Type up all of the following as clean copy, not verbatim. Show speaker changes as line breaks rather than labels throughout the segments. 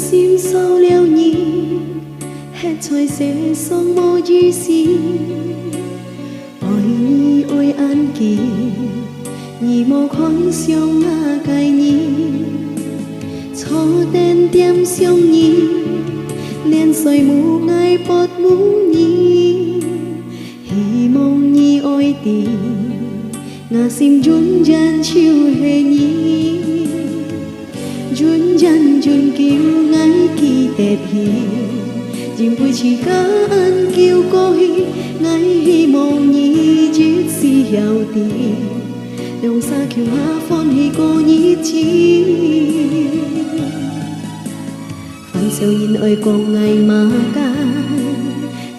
心受了意，吃菜世上无意思。爱你爱安静，你无看上那介你，初点点相依，连岁无爱不无你，希望你爱的，我心准真笑嘿你。准真准叫爱记得起，前輩似感恩叫過去，愛希望你只是曉得，用沙橋下歡喜過日子。phần sau nhìn ơi con ngày mà ca,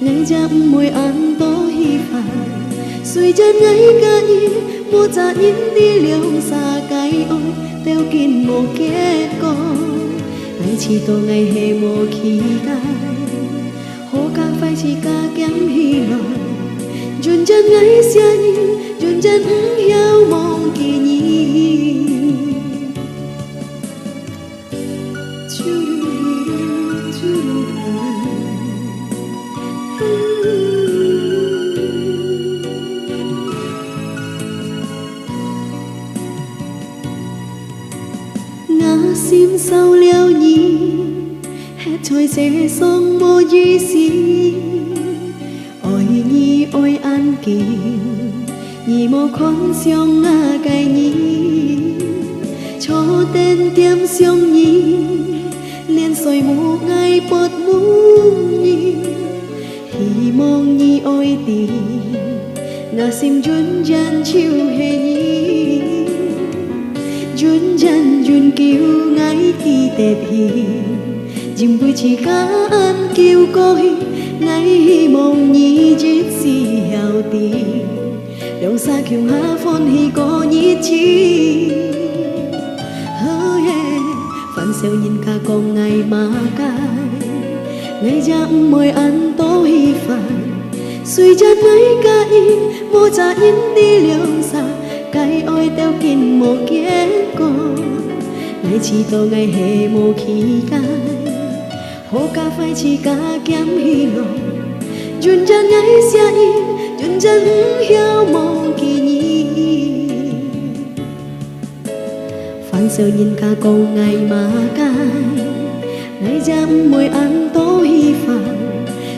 ngày cha môi ăn to hi phai, suy chân ngày ca y, mua cha nhìn đi liều xa cái ôi. Theo kín một kết con ngày chỉ tổ ngày hè mùa khi gai hồ ca phải chỉ ca kém hi lời dùn chân ngày xia nhìn dùn chân hiao mong kỳ nhi心受了意，吃菜世上無意思。愛你愛安靜，你無看上那介你，初點點相依，連歲無愛不無意，希望你愛的，我心準真笑嘿你。准真准叫愛記得起，前輩似感恩叫過去，愛希望你只是曉得，讓沙橋下歡喜過日子。phần sau nhìn cả con ngày mà cay, ngày cha môi ăn tô hi phai, suy chân ngày ca y, mua cha nhìn đi liều xa. Cái ôi theo kín một kết con ngày chỉ tổ ngày hè mùa khi gai hồ ca phải chỉ ca kém hi lòng dùn chân ngày xia y dùn chân hiao mong kỳ nhi phần sau nhìn cả con ngày mà cay ngày dám môi ăn tô hi phai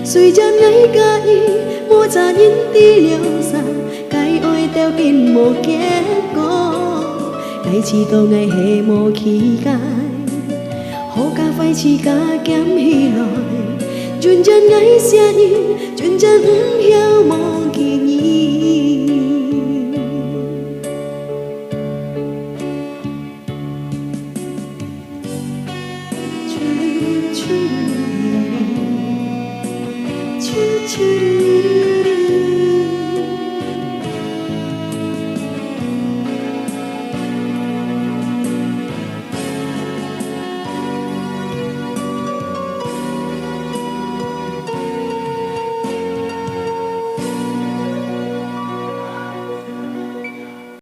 suy chân ngày ca y mua cha nhìn đi liều xa cái ôi theo kín một kết con ngày chỉ tổ ngày hè mùa khi gai hồ ca phải chỉ ca kém hi lời dùn chân ngày xia y dùn chân hiao mong kỳ nhi choo choo